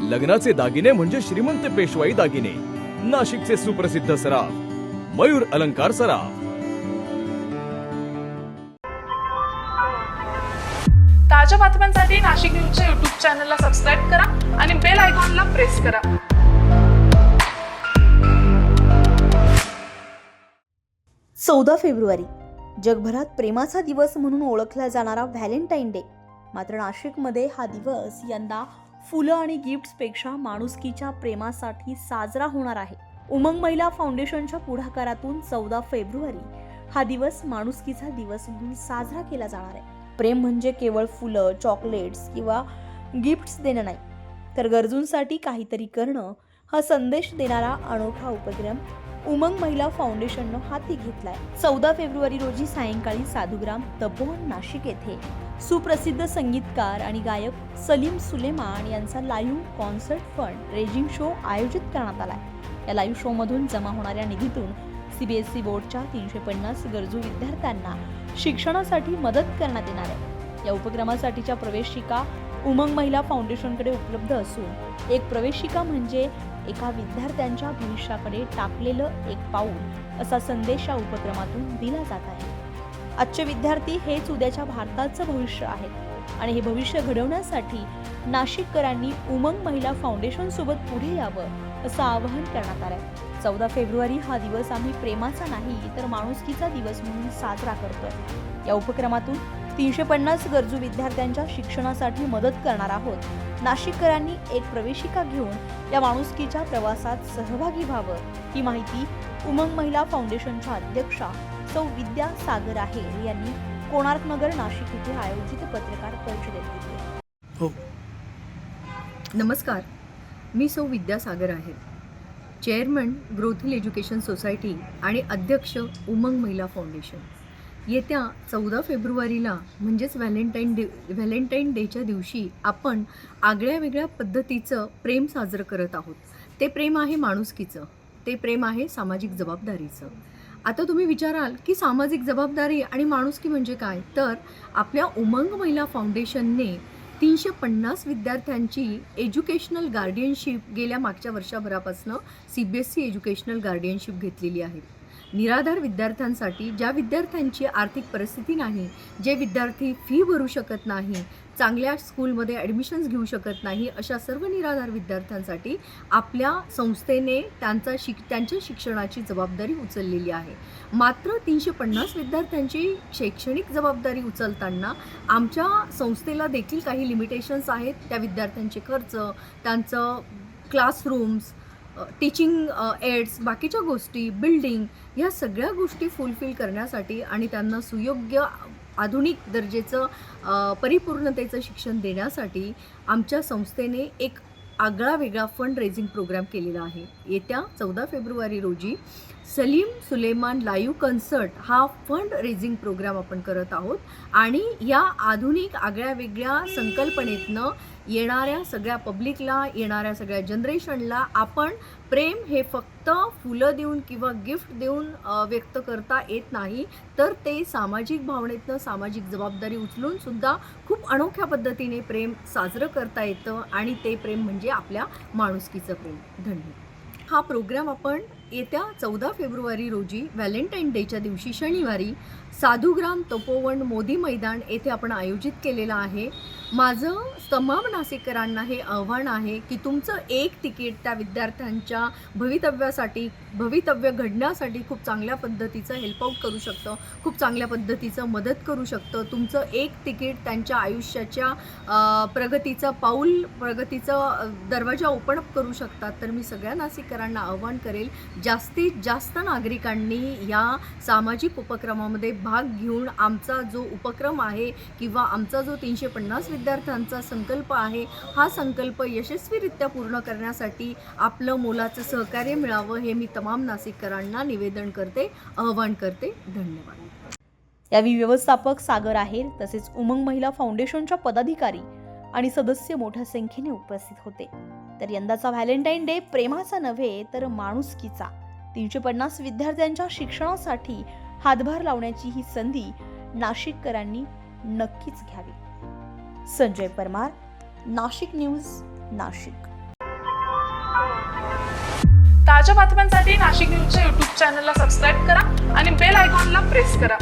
लग्नाचे दागिने म्हणजे श्रीमंत पेशवाई दागिने, नाशिकचे सुप्रसिद्ध सराफ मयूर अलंकार सराफ. ताज्या बातम्यांसाठी नाशिक न्यूजच्या YouTube चॅनलला सबस्क्राईब करा आणि बेल आयकॉनला प्रेस करा. 14 फेब्रुवारी जगभरात प्रेमाचा दिवस म्हणून ओळखला जाणारा व्हॅलेंटाईन डे. मात्र नाशिकमध्ये हा दिवस यंदा फुलं आणि गिफ्ट्सपेक्षा माणुसकीच्या प्रेमासाठी साजरा होणार आहे. उमंग महिला फाउंडेशनच्या पुढाकारातून 14 फेब्रुवारी हा दिवस माणुसकीचा दिवस म्हणून साजरा केला जाणार आहे. प्रेम म्हणजे केवळ फुलं, चॉकलेट्स किंवा गिफ्ट्स देणं नाही, तर गरजूंसाठी काहीतरी करणं हा संदेश देणारा अनोखा उपक्रम उमंग महिला फाउंडेशननं हाती घेतलाय. 14 फेब्रुवारी रोजी सायंकाळी साधुग्राम तपोवन नाशिक येथे सुप्रसिद्ध संगीतकार आणि गायक सलीम सुलेमान यांचा live concert fund raising show आयोजित करण्यात आलाय. या लाईव्ह शो मधून जमा होणाऱ्या निधीतून CBSE बोर्डच्या 350 गरजू विद्यार्थ्यांना शिक्षणासाठी मदत करण्यात येणार आहे. या उपक्रमासाठीच्या प्रवेशिका उमंग महिला फाउंडेशनकडे उपलब्ध असून एक प्रवेशिका म्हणजे एका विद्यार्थ्यांच्या भविष्याकडे टाकलेलं एक पाऊल असा संदेश या उपक्रमातून दिला जात आहे. आजचे विद्यार्थी हेच उद्याच्या भारताचं भविष्य आहेत आणि हे भविष्य घडवण्यासाठी नाशिककरांनी उमंग महिला फाउंडेशन सोबत पुढे यावं असं आवाहन करण्यात आलंय. 14 फेब्रुवारी हा दिवस आम्ही प्रेमाचा नाही तर माणुसकीचा दिवस म्हणून साजरा करतोय. या उपक्रमातून 350 गरजू विद्यार्थ्यांच्या शिक्षणासाठी मदत करणार आहोत. नाशिककरांनी एक प्रवेशिका घेऊन या माणुसकीच्या प्रवासात सहभागी व्हावं ही माहिती उमंग महिला फाउंडेशनच्या अध्यक्षा सौ विद्या सागर आहेर यांनी कोणार्क नगर नाशिक येथे आयोजित पत्रकार परिषदेत दिली. हो. नमस्कार, मी सौ विद्या सागर आहे, chairman growth hill education society आणि अध्यक्ष उमंग महिला फाउंडेशन. येत्या 14 फेब्रुवारीला म्हणजेच व्हॅलेंटाईन डेच्या दिवशी आपण आगळ्या वेगळ्या पद्धतीचं प्रेम साजरं करत आहोत. ते प्रेम आहे माणुसकीचं, ते प्रेम आहे सामाजिक जबाबदारीचं. आता तुम्ही विचाराल की सामाजिक जबाबदारी आणि माणुसकी म्हणजे काय, तर आपल्या उमंग महिला फाउंडेशनने 350 विद्यार्थ्यांची एज्युकेशनल गार्डियनशिप गेल्या मागच्या वर्षभरापासून CBSE एज्युकेशनल गार्डियनशिप घेतलेली आहे. निराधार विद्यार्थ्यांसाठी, ज्या विद्यार्थ्यांची आर्थिक परिस्थिती नाही, जे विद्यार्थी फी भरू शकत नाही, चांगल्या स्कूलमध्ये ॲडमिशन्स घेऊ शकत नाही, अशा सर्व निराधार विद्यार्थ्यांसाठी आपल्या संस्थेने त्यांच्या शिक्षणाची जबाबदारी उचललेली आहे. मात्र 350 विद्यार्थ्यांची शैक्षणिक जबाबदारी उचलताना आमच्या संस्थेला देखील काही लिमिटेशन्स आहेत. त्या विद्यार्थ्यांचे खर्च, त्यांचं क्लासरूम्स, टीचिंग एड्स, बाकीच्या गोष्टी, बिल्डिंग, ह्या सगळ्या गोष्टी फुलफिल करण्यासाठी आणि त्यांना सुयोग्य आधुनिक दर्जेचं परिपूर्णतेचं शिक्षण देण्यासाठी आमच्या संस्थेने एक आगळा वेगळा फंड रेझिंग प्रोग्राम केलेला आहे. येत्या 14 फेब्रुवारी रोजी सलीम सुलेमान लाईव्ह कॉन्सर्ट हा फंड रेझिंग प्रोग्राम आपण करत आहोत आणि या आधुनिक आगळ्या वेगळ्या संकल्पनेतनं येणाऱ्या सगळ्या पब्लिकला, येणाऱ्या सगळ्या जनरेशनला आपण प्रेम हे फक्त फुलं देऊन किंवा गिफ्ट देऊन व्यक्त करता येत नाही, तर ते सामाजिक भावनेतनं सामाजिक जबाबदारी उचलून सुद्धा खूप अनोख्या पद्धतीने प्रेम साजरं करता येतं आणि ते प्रेम म्हणजे आपल्या माणुसकीचं प्रेम. धन्यवाद. हा प्रोग्राम आपण येत्या 14 फेब्रुवारी रोजी व्हॅलेंटाईन डेच्या दिवशी शनिवारी साधुग्राम तपोवन मोदी मैदान येथे आपण आयोजित केलेला आहे. माझं तमाम नाशिककरांना हे आव्हान आहे की तुमचं एक तिकीट त्या विद्यार्थ्यांच्या भवितव्य घडण्यासाठी खूप चांगल्या पद्धतीचं हेल्प आउट करू शकतं, खूप चांगल्या पद्धतीचं मदत करू शकतं. तुमचं एक तिकीट त्यांच्या आयुष्याच्या प्रगतीचं दरवाजा ओपन अप करू शकतात. तर मी सगळ्या नाशिककरांना आव्हान करेल, जास्तीत जास्त नागरिकांनी या सामाजिक उपक्रमामध्ये भाग घेऊन आमचा जो उपक्रम आहे किंवा आमचा जो 350 विद्यार्थ्यांचा संकल्प आहे, हा संकल्प यशस्वीरित्या पूर्ण करण्यासाठी आपलं मोलाचं सहकार्य मिळावं हे मी तमाम नाशिककरांना निवेदन करते, आवाहन करते. धन्यवाद. यावेळी व्यवस्थापक सागर आहेर तसेच उमंग महिला फाउंडेशनच्या पदाधिकारी आणि सदस्य मोठ्या संख्येने उपस्थित होते. तर यंदाचा व्हॅलेंटाईन डे प्रेमाचा नव्हे तर माणुसकीचा. 350 विद्यार्थ्यांच्या शिक्षणासाठी हातभार लावण्याची ही संधी नाशिककरांनी नक्कीच घ्यावी. संजय परमार, नाशिक न्यूज, नाशिक. ताज्या बातम्यांसाठी नाशिक न्यूजच्या यूट्यूब चॅनलला सबस्क्राईब करा आणि बेल आयकॉनला प्रेस करा.